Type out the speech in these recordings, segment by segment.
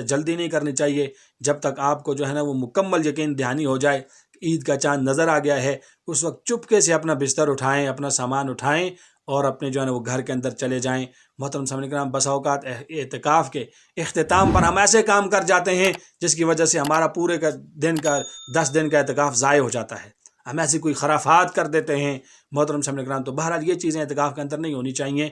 جلدی نہیں کرنی چاہیے جب تک آپ کو جو ہے نا وہ مکمل یقین دہانی ہو جائے عید کا چاند نظر آ گیا ہے، اس وقت چپکے سے اپنا بستر اٹھائیں، اپنا سامان اٹھائیں اور اپنے جو ہے نا وہ گھر کے اندر چلے جائیں۔ محترم سامعین کرام، بسا اوقات اعتکاف کے اختتام پر ہم ایسے کام کر جاتے ہیں جس کی وجہ سے ہمارا پورے کا 10 دن کا اعتکاف ضائع ہو جاتا ہے، ہم ایسی کوئی خرافات کر دیتے ہیں محترم سامعین کرام۔ تو بہرحال یہ چیزیں اعتکاف کے اندر نہیں ہونی چاہیے۔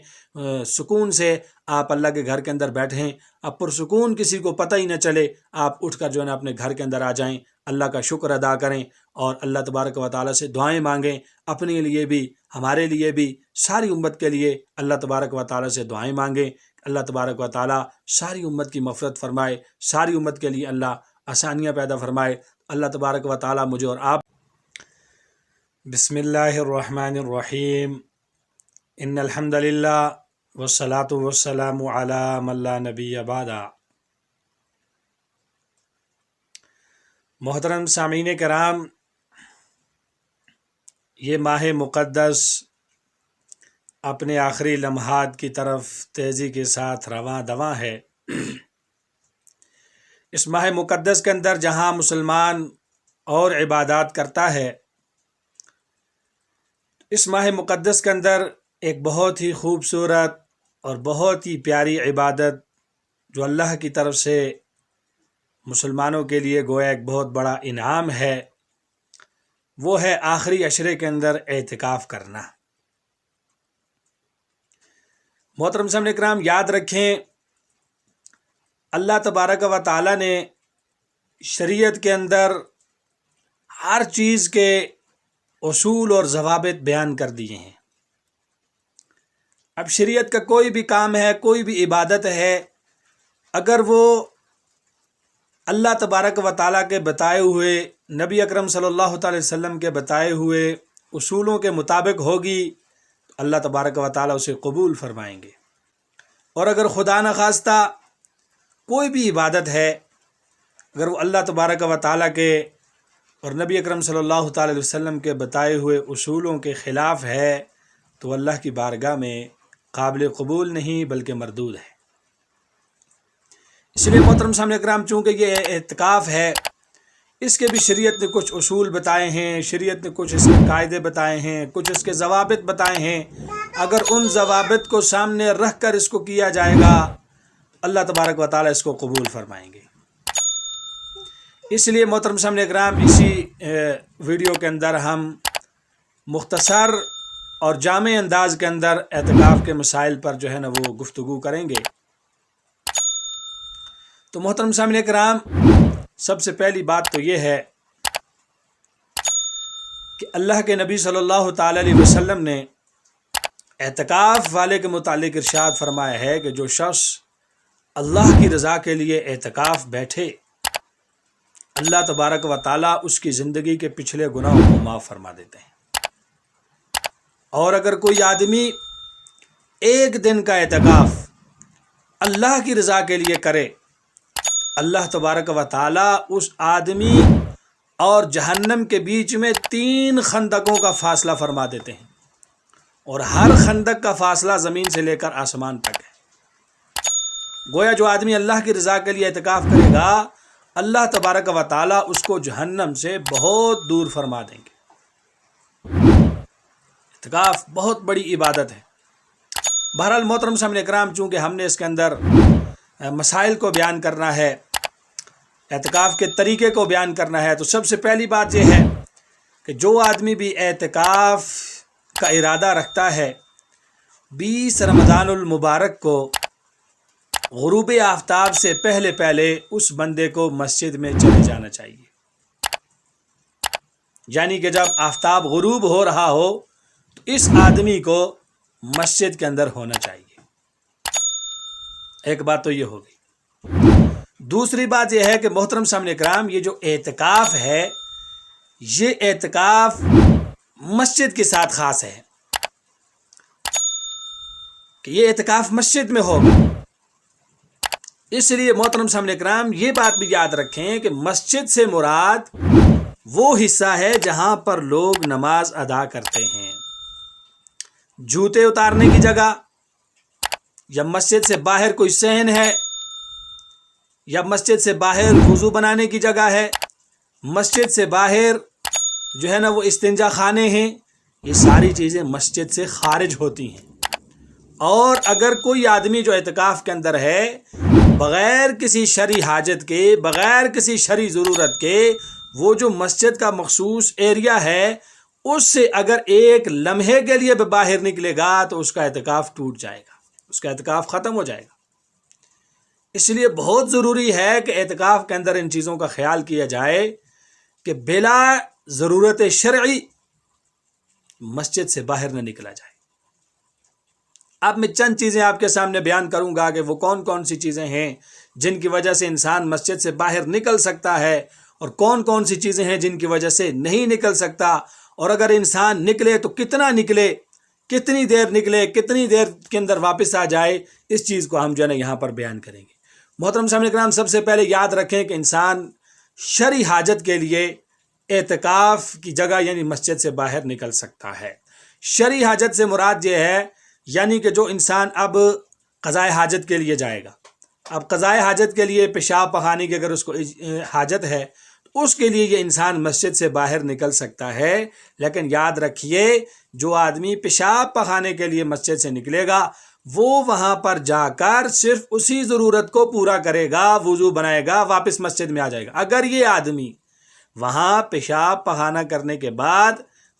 سکون سے آپ اللہ کے گھر کے اندر بیٹھیں، اب پرسکون، کسی کو پتہ ہی نہ چلے، آپ اٹھ کر جو ہے نا اپنے گھر کے اندر آ جائیں، اللہ کا شکر ادا کریں اور اللہ تبارک و تعالیٰ سے دعائیں مانگیں، اپنے لیے بھی، ہمارے لیے بھی، ساری امت کے لیے اللہ تبارک و تعالیٰ سے دعائیں مانگیں۔ اللہ تبارک و تعالیٰ ساری امت کی مغفرت فرمائے، ساری امت کے لیے اللہ آسانیاں پیدا فرمائے۔ اللہ تبارک و تعالیٰ مجھے اور آپ۔ بسم اللہ الرحمن الرحیم، ان الحمد للہ والصلاة والسلام علی من لا نبی بعد۔ محترم سامعین کرام، یہ ماہ مقدس اپنے آخری لمحات کی طرف تیزی کے ساتھ رواں دواں ہے۔ اس ماہ مقدس کے اندر جہاں مسلمان اور عبادات کرتا ہے، اس ماہ مقدس کے اندر ایک بہت ہی خوبصورت اور بہت ہی پیاری عبادت جو اللہ کی طرف سے مسلمانوں کے لیے گویا ایک بہت بڑا انعام ہے، وہ ہے آخری عشرے کے اندر اعتکاف کرنا۔ محترم سامعین کرام، یاد رکھیں، اللہ تبارک و تعالیٰ نے شریعت کے اندر ہر چیز کے اصول اور ضوابط بیان کر دیے ہیں۔ اب شریعت کا کوئی بھی کام ہے، کوئی بھی عبادت ہے، اگر وہ اللہ تبارک و تعالیٰ کے بتائے ہوئے، نبی اکرم صلی اللہ تعالی وسلم کے بتائے ہوئے اصولوں کے مطابق ہوگی تو اللہ تبارک و تعالیٰ اسے قبول فرمائیں گے۔ اور اگر خدا نخواستہ کوئی بھی عبادت ہے، اگر وہ اللہ تبارک و تعالیٰ کے اور نبی اکرم صلی اللہ تعالی وسلم کے بتائے ہوئے اصولوں کے خلاف ہے تو اللہ کی بارگاہ میں قابل قبول نہیں بلکہ مردود ہے۔ اس لیے محترم سامعین کرام، چونکہ یہ اعتکاف ہے، اس کے بھی شریعت نے کچھ اصول بتائے ہیں، شریعت نے کچھ اس کے قاعدے بتائے ہیں، کچھ اس کے ضوابط بتائے ہیں۔ اگر ان ضوابط کو سامنے رکھ کر اس کو کیا جائے گا، اللہ تبارک و تعالیٰ اس کو قبول فرمائیں گے۔ اس لیے محترم سامعین کرام، اسی ویڈیو کے اندر ہم مختصر اور جامع انداز کے اندر اعتکاف کے مسائل پر جو ہے نا وہ گفتگو کریں گے۔ تو محترم سامعین کرام، سب سے پہلی بات تو یہ ہے کہ اللہ کے نبی صلی اللہ تعالی علیہ وسلم نے اعتکاف والے کے متعلق ارشاد فرمایا ہے کہ جو شخص اللہ کی رضا کے لیے اعتکاف بیٹھے، اللہ تبارک و تعالیٰ اس کی زندگی کے پچھلے گناہوں کو معاف فرما دیتے ہیں۔ اور اگر کوئی آدمی ایک دن کا اعتکاف اللہ کی رضا کے لیے کرے، اللہ تبارک و تعالیٰ اس آدمی اور جہنم کے بیچ میں 3 خندقوں کا فاصلہ فرما دیتے ہیں، اور ہر خندق کا فاصلہ زمین سے لے کر آسمان تک ہے۔ گویا جو آدمی اللہ کی رضا کے لیے اعتکاف کرے گا، اللہ تبارک و تعالیٰ اس کو جہنم سے بہت دور فرما دیں گے۔ اعتکاف بہت بڑی عبادت ہے۔ بہرحال محترم سامعین کرام، چونکہ ہم نے اس کے اندر مسائل کو بیان کرنا ہے، اعتکاف کے طریقے کو بیان کرنا ہے، تو سب سے پہلی بات یہ ہے کہ جو آدمی بھی اعتکاف کا ارادہ رکھتا ہے، 20 رمضان المبارک کو غروب آفتاب سے پہلے اس بندے کو مسجد میں چلے جانا چاہیے۔ یعنی کہ جب آفتاب غروب ہو رہا ہو تو اس آدمی کو مسجد کے اندر ہونا چاہیے۔ ایک بات تو یہ ہوگی۔ دوسری بات یہ ہے کہ محترم سامعین کرام، یہ جو اعتکاف ہے، یہ اعتکاف مسجد کے ساتھ خاص ہے کہ یہ اعتکاف مسجد میں ہوگا۔ اس لیے محترم سامعین کرام، یہ بات بھی یاد رکھیں کہ مسجد سے مراد وہ حصہ ہے جہاں پر لوگ نماز ادا کرتے ہیں۔ جوتے اتارنے کی جگہ یا مسجد سے باہر کوئی صحن ہے یا مسجد سے باہر وضو بنانے کی جگہ ہے، مسجد سے باہر جو ہے نا وہ استنجا خانے ہیں، یہ ساری چیزیں مسجد سے خارج ہوتی ہیں۔ اور اگر کوئی آدمی جو اعتکاف کے اندر ہے بغیر کسی شرعی حاجت کے، بغیر کسی شرعی ضرورت کے، وہ جو مسجد کا مخصوص ایریا ہے اس سے اگر ایک لمحے کے لیے باہر نکلے گا تو اس کا اعتکاف ٹوٹ جائے گا، اس کا اعتکاف ختم ہو جائے گا۔ اس لیے بہت ضروری ہے کہ اعتکاف کے اندر ان چیزوں کا خیال کیا جائے کہ بلا ضرورت شرعی مسجد سے باہر نہ نکلا جائے۔ اب میں چند چیزیں آپ کے سامنے بیان کروں گا کہ وہ کون کون سی چیزیں ہیں جن کی وجہ سے انسان مسجد سے باہر نکل سکتا ہے، اور کون کون سی چیزیں ہیں جن کی وجہ سے نہیں نکل سکتا، اور اگر انسان نکلے تو کتنا نکلے، کتنی دیر نکلے، کتنی دیر کے اندر واپس آ جائے، اس چیز کو ہم جو ہے نا یہاں پر بیان کریں گے۔ محترم سامعین کرام، سب سے پہلے یاد رکھیں کہ انسان شرعی حاجت کے لیے اعتکاف کی جگہ یعنی مسجد سے باہر نکل سکتا ہے۔ شرعی حاجت سے مراد یہ ہے یعنی کہ جو انسان اب قضائے حاجت کے لیے جائے گا، اب قضائے حاجت کے لیے پیشاب پخانے کی اگر اس کو حاجت ہے تو اس کے لیے یہ انسان مسجد سے باہر نکل سکتا ہے، لیکن یاد رکھیے جو آدمی پیشاب پخانے کے لیے مسجد سے نکلے گا وہ وہاں پر جا کر صرف اسی ضرورت کو پورا کرے گا، وضو بنائے گا، واپس مسجد میں آ جائے گا۔ اگر یہ آدمی وہاں پیشاب پخانہ کرنے کے بعد،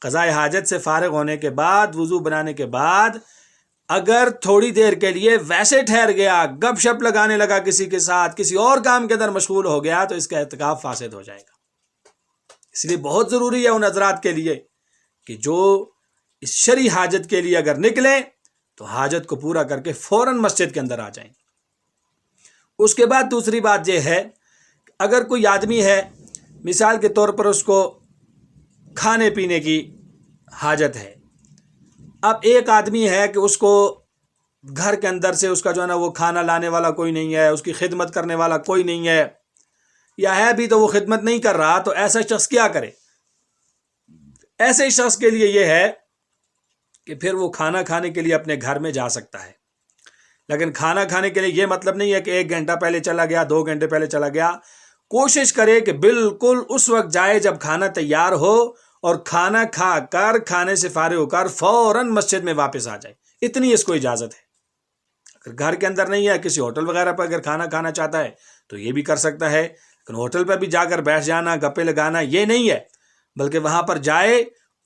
قضائے حاجت سے فارغ ہونے کے بعد، وضو بنانے کے بعد اگر تھوڑی دیر کے لیے ویسے ٹھہر گیا، گپ شپ لگانے لگا کسی کے ساتھ، کسی اور کام کے اندر مشغول ہو گیا، تو اس کا اعتکاف فاسد ہو جائے گا۔ اس لیے بہت ضروری ہے ان حضرات کے لیے کہ جو اس شرعی حاجت کے لیے اگر نکلیں تو حاجت کو پورا کر کے فوراً مسجد کے اندر آ جائیں۔ اس کے بعد دوسری بات یہ ہے اگر کوئی آدمی ہے، مثال کے طور پر اس کو کھانے پینے کی حاجت ہے، اب ایک آدمی ہے کہ اس کو گھر کے اندر سے اس کا جو ہے نا وہ کھانا لانے والا کوئی نہیں ہے، اس کی خدمت کرنے والا کوئی نہیں ہے، یا ہے بھی تو وہ خدمت نہیں کر رہا، تو ایسا شخص کیا کرے؟ ایسے شخص کے لیے یہ ہے کہ پھر وہ کھانا کھانے کے لیے اپنے گھر میں جا سکتا ہے، لیکن کھانا کھانے کے لیے یہ مطلب نہیں ہے کہ 1 گھنٹہ پہلے چلا گیا، 2 گھنٹے پہلے چلا گیا۔ کوشش کرے کہ بالکل اس وقت جائے جب کھانا تیار ہو، اور کھانا کھا کر، کھانے سے فارغ ہو کر فوراً مسجد میں واپس آ جائے، اتنی اس کو اجازت ہے۔ اگر گھر کے اندر نہیں ہے، کسی ہوٹل وغیرہ پر اگر کھانا کھانا چاہتا ہے تو یہ بھی کر سکتا ہے، لیکن ہوٹل پر بھی جا کر بیٹھ جانا، گپے لگانا یہ نہیں ہے، بلکہ وہاں پر جائے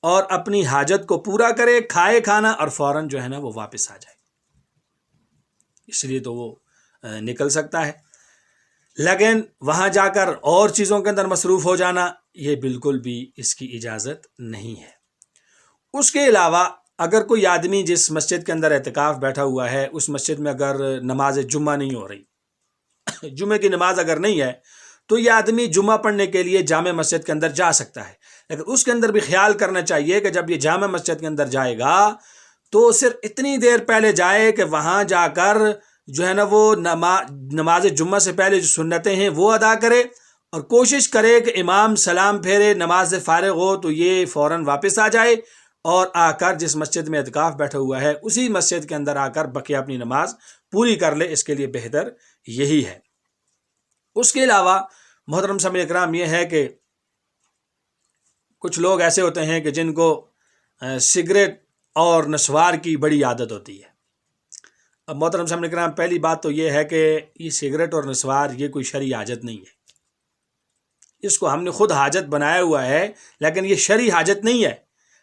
اور اپنی حاجت کو پورا کرے، کھائے کھانا اور فوراً جو ہے نا وہ واپس آ جائے، اس لیے تو وہ نکل سکتا ہے۔ لیکن وہاں جا کر اور چیزوں کے اندر مصروف ہو جانا یہ بالکل بھی اس کی اجازت نہیں ہے۔ اس کے علاوہ اگر کوئی آدمی جس مسجد کے اندر اعتکاف بیٹھا ہوا ہے اس مسجد میں اگر نماز جمعہ نہیں ہو رہی، جمعے کی نماز اگر نہیں ہے، تو یہ آدمی جمعہ پڑھنے کے لیے جامع مسجد کے اندر جا سکتا ہے، لیکن اس کے اندر بھی خیال کرنا چاہیے کہ جب یہ جامع مسجد کے اندر جائے گا تو صرف اتنی دیر پہلے جائے کہ وہاں جا کر جو ہے نا وہ نماز جمعہ سے پہلے جو سنتیں ہیں وہ ادا کرے، اور کوشش کرے کہ امام سلام پھیرے، نماز سے فارغ ہو تو یہ فوراً واپس آ جائے، اور آ کر جس مسجد میں اعتکاف بیٹھا ہوا ہے اسی مسجد کے اندر آ کر بقیہ اپنی نماز پوری کر لے، اس کے لیے بہتر یہی ہے۔ اس کے علاوہ محترم سامعین اکرام یہ ہے کہ کچھ لوگ ایسے ہوتے ہیں کہ جن کو سگریٹ اور نسوار کی بڑی عادت ہوتی ہے۔ اب محترم سامعین اکرام پہلی بات تو یہ ہے کہ یہ سگریٹ اور نسوار یہ کوئی شرعی حاجت نہیں ہے، اس کو ہم نے خود حاجت بنایا ہوا ہے، لیکن یہ شرعی حاجت نہیں ہے۔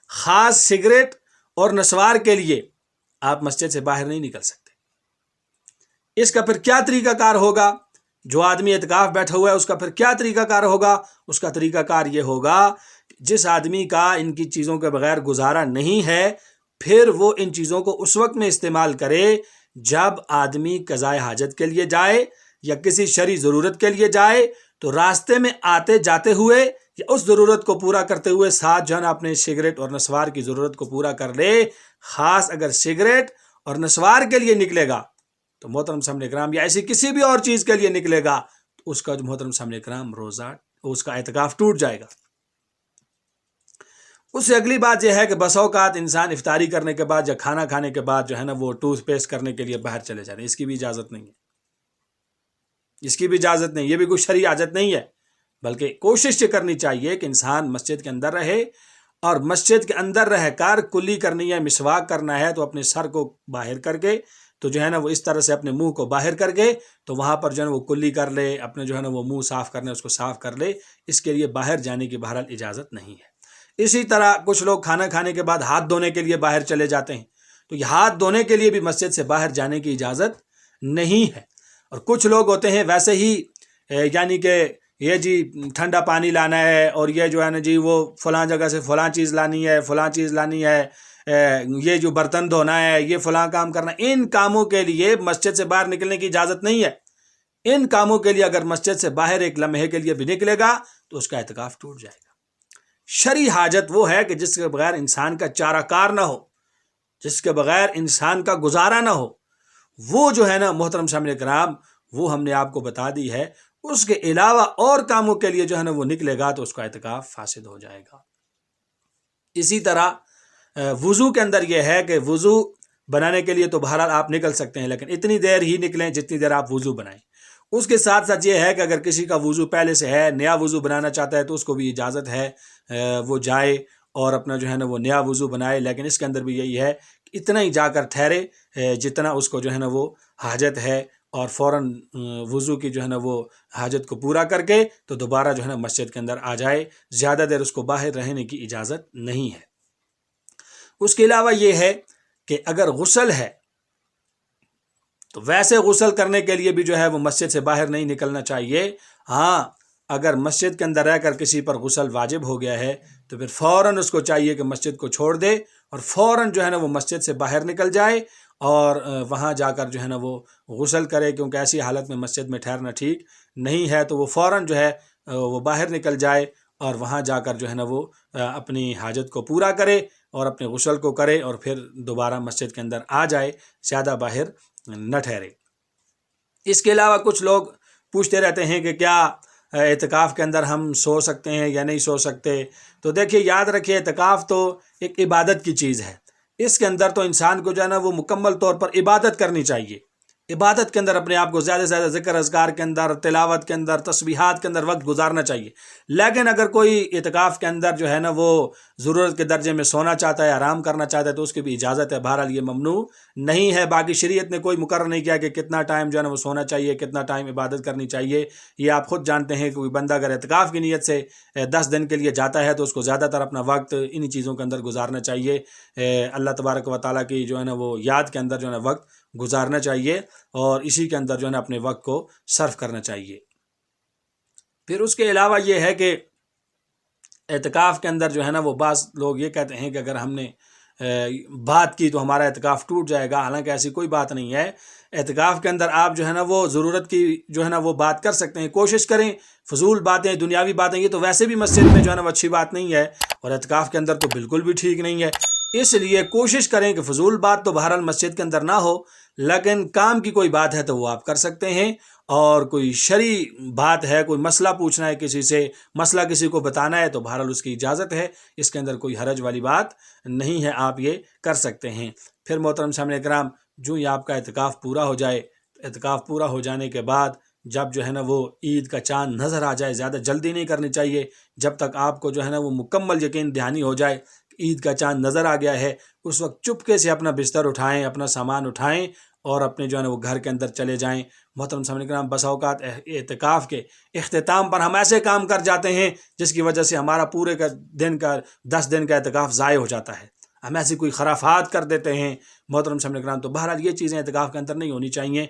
خاص سگریٹ اور نسوار کے لیے آپ مسجد سے باہر نہیں نکل سکتے۔ اس کا پھر کیا طریقہ کار ہوگا؟ جو آدمی اعتکاف بیٹھا ہوا ہے اس کا پھر کیا طریقہ کار ہوگا؟ اس کا طریقہ کار یہ ہوگا جس آدمی کا ان کی چیزوں کے بغیر گزارا نہیں ہے، پھر وہ ان چیزوں کو اس وقت میں استعمال کرے جب آدمی قضائے حاجت کے لیے جائے یا کسی شرعی ضرورت کے لیے جائے، تو راستے میں آتے جاتے ہوئے یا اس ضرورت کو پورا کرتے ہوئے ساتھ جو ہے نا اپنے سگریٹ اور نسوار کی ضرورت کو پورا کر لے۔ خاص اگر سگریٹ اور نسوار کے لیے نکلے گا تو محترم سامعین اکرام، یا ایسی کسی بھی اور چیز کے لیے نکلے گا تو اس کا جو محترم سامعین اکرام روزہ، اس کا اعتکاف ٹوٹ جائے گا۔ اس سے اگلی بات یہ ہے کہ بسا اوقات انسان افطاری کرنے کے بعد یا کھانا کھانے کے بعد جو ہے نا وہ ٹوتھ پیسٹ کرنے کے لیے باہر چلے جاتے ہیں، اس کی بھی اجازت نہیں ہے، اس کی بھی اجازت نہیں، یہ بھی کوئی شرعی حاجت نہیں ہے، بلکہ کوشش یہ کرنی چاہیے کہ انسان مسجد کے اندر رہے، اور مسجد کے اندر رہ کر کلی کرنی ہے، مسواک کرنا ہے تو اپنے سر کو باہر کر کے، تو جو ہے نا وہ اس طرح سے اپنے منہ کو باہر کر کے تو وہاں پر جو ہے نا وہ کلی کر لے، اپنے جو ہے نا وہ منہ صاف کرنے اس کو صاف کر لے، اس کے لیے باہر جانے کی بہرحال اجازت نہیں ہے۔ اسی طرح کچھ لوگ کھانا کھانے کے بعد ہاتھ دھونے کے لیے باہر چلے جاتے ہیں، تو یہ ہاتھ دھونے کے لیے بھی مسجد سے باہر جانے کی اجازت نہیں ہے۔ اور کچھ لوگ ہوتے ہیں ویسے ہی یعنی کہ یہ جی ٹھنڈا پانی لانا ہے، اور یہ جو ہے نا جی وہ فلاں جگہ سے فلاں چیز لانی ہے، فلاں چیز لانی ہے، یہ جو برتن دھونا ہے، یہ فلاں کام کرنا، ان کاموں کے لیے مسجد سے باہر نکلنے کی اجازت نہیں ہے۔ ان کاموں کے لیے اگر مسجد سے باہر ایک لمحے کے لیے بھی نکلے گا تو اس کا اعتکاف ٹوٹ جائے گا۔ شرعی حاجت وہ ہے کہ جس کے بغیر انسان کا چارہ کار نہ ہو، جس کے بغیر انسان کا گزارا نہ ہو، وہ جو ہے نا محترم سامعین کرام وہ ہم نے آپ کو بتا دی ہے۔ اس کے علاوہ اور کاموں کے لیے جو ہے نا وہ نکلے گا تو اس کا اعتکاف فاسد ہو جائے گا۔ اسی طرح وضو کے اندر یہ ہے کہ وضو بنانے کے لیے تو بہرحال آپ نکل سکتے ہیں، لیکن اتنی دیر ہی نکلیں جتنی دیر آپ وضو بنائیں۔ اس کے ساتھ ساتھ یہ ہے کہ اگر کسی کا وضو پہلے سے ہے، نیا وضو بنانا چاہتا ہے تو اس کو بھی اجازت ہے وہ جائے اور اپنا جو ہے نا وہ نیا وضو بنائے، لیکن اس کے اندر بھی یہی ہے کہ اتنا ہی جا کر ٹھہرے جتنا اس کو جو ہے نا وہ حاجت ہے، اور فوراً وضو کی جو ہے نا وہ حاجت کو پورا کر کے تو دوبارہ جو ہے نا مسجد کے اندر آ جائے، زیادہ دیر اس کو باہر رہنے کی اجازت نہیں ہے۔ اس کے علاوہ یہ ہے کہ اگر غسل ہے تو ویسے غسل کرنے کے لیے بھی جو ہے وہ مسجد سے باہر نہیں نکلنا چاہیے۔ ہاں اگر مسجد کے اندر رہ کر کسی پر غسل واجب ہو گیا ہے تو پھر فوراً اس کو چاہیے کہ مسجد کو چھوڑ دے اور فوراً جو ہے نا وہ مسجد سے باہر نکل جائے اور وہاں جا کر جو ہے نا وہ غسل کرے، کیونکہ ایسی حالت میں مسجد میں ٹھہرنا ٹھیک نہیں ہے۔ تو وہ فوراً جو ہے وہ باہر نکل جائے اور وہاں جا کر جو ہے نا وہ اپنی حاجت کو پورا کرے اور اپنے غسل کو کرے اور پھر دوبارہ مسجد کے اندر آ جائے، زیادہ باہر نہ ٹھہرے۔ اس کے علاوہ کچھ لوگ پوچھتے رہتے ہیں کہ کیا اعتکاف کے اندر ہم سو سکتے ہیں یا نہیں سو سکتے؟ تو دیکھیے یاد رکھیے اعتکاف تو ایک عبادت کی چیز ہے، اس کے اندر تو انسان کو جو ہے نا وہ مکمل طور پر عبادت کرنی چاہیے۔ عبادت کے اندر اپنے آپ کو زیادہ سے زیادہ ذکر اذکار کے اندر، تلاوت کے اندر، تسبیحات کے اندر وقت گزارنا چاہیے۔ لیکن اگر کوئی اعتکاف کے اندر جو ہے نا وہ ضرورت کے درجے میں سونا چاہتا ہے، آرام کرنا چاہتا ہے تو اس کی بھی اجازت ہے، بہرحال یہ ممنوع نہیں ہے۔ باقی شریعت نے کوئی مقرر نہیں کیا کہ کتنا ٹائم جو ہے نا وہ سونا چاہیے، کتنا ٹائم عبادت کرنی چاہیے۔ یہ آپ خود جانتے ہیں کہ کوئی بندہ اگر اعتکاف کی نیت سے 10 دن کے لیے جاتا ہے تو اس کو زیادہ تر اپنا وقت انہی چیزوں کے اندر گزارنا چاہیے، اللہ تبارک و تعالیٰ کی جو ہے نا وہ یاد کے اندر جو ہے نا وقت گزارنا چاہیے اور اسی کے اندر جو ہے نا اپنے وقت کو صرف کرنا چاہیے۔ پھر اس کے علاوہ یہ ہے کہ اعتکاف کے اندر جو ہے نا وہ بعض لوگ یہ کہتے ہیں کہ اگر ہم نے بات کی تو ہمارا اعتکاف ٹوٹ جائے گا، حالانکہ ایسی کوئی بات نہیں ہے۔ اعتکاف کے اندر آپ جو ہے نا وہ ضرورت کی جو ہے نا وہ بات کر سکتے ہیں، کوشش کریں فضول باتیں، دنیاوی باتیں یہ تو ویسے بھی مسجد میں جو ہے نا وہ اچھی بات نہیں ہے، اور اعتکاف کے اندر تو بالکل بھی ٹھیک نہیں ہے۔ اس لیے کوشش کریں کہ فضول بات تو بہرحال مسجد کے اندر نہ ہو، لیکن کام کی کوئی بات ہے تو وہ آپ کر سکتے ہیں، اور کوئی شرعی بات ہے، کوئی مسئلہ پوچھنا ہے کسی سے، مسئلہ کسی کو بتانا ہے تو بہرحال اس کی اجازت ہے، اس کے اندر کوئی حرج والی بات نہیں ہے، آپ یہ کر سکتے ہیں۔ پھر محترم سامعین کرام جو ہی آپ کا اعتکاف پورا ہو جائے، اعتکاف پورا ہو جانے کے بعد جب جو ہے نا وہ عید کا چاند نظر آ جائے، زیادہ جلدی نہیں کرنی چاہیے، جب تک آپ کو جو ہے نا وہ مکمل یقین دہانی ہو جائے کہ عید کا چاند نظر آ گیا ہے، اس وقت چپکے سے اپنا بستر اٹھائیں، اپنا سامان اٹھائیں اور اپنے جو ہے نا وہ گھر کے اندر چلے جائیں۔ محترم سامعین کرام بسا اوقات اعتکاف کے اختتام پر ہم ایسے کام کر جاتے ہیں جس کی وجہ سے ہمارا پورے کا دن کا 10 دن کا اعتکاف ضائع ہو جاتا ہے، ہم ایسی کوئی خرافات کر دیتے ہیں محترم سامعین کرام۔ تو بہرحال یہ چیزیں اعتکاف کے اندر نہیں ہونی چاہیے۔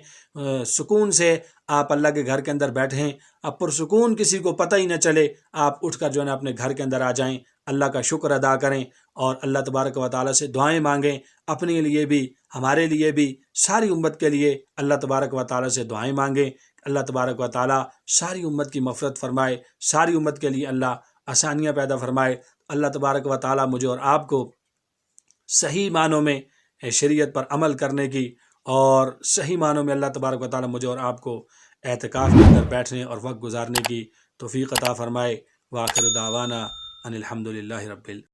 سکون سے آپ اللہ کے گھر کے اندر بیٹھیں، اب پرسکون کسی کو پتہ ہی نہ چلے، آپ اٹھ کر جو ہے نا اپنے گھر کے اندر آ جائیں، اللہ کا شکر ادا کریں اور اللہ تبارک و تعالیٰ سے دعائیں مانگیں، اپنے لیے بھی، ہمارے لیے بھی، ساری امت کے لیے اللہ تبارک و تعالیٰ سے دعائیں مانگیں۔ اللہ تبارک و تعالیٰ ساری امت کی مغفرت فرمائے، ساری امت کے لیے اللہ آسانیاں پیدا فرمائے۔ اللہ تبارک و تعالیٰ مجھے اور آپ کو صحیح معنوں میں شریعت پر عمل کرنے کی اور صحیح معنوں میں اللہ تبارک و تعالیٰ مجھے اور آپ کو اعتکاف کے اندر بیٹھنے اور وقت گزارنے کی توفیق عطا فرمائے۔ وآخر دعوانا ان الحمد للہ رب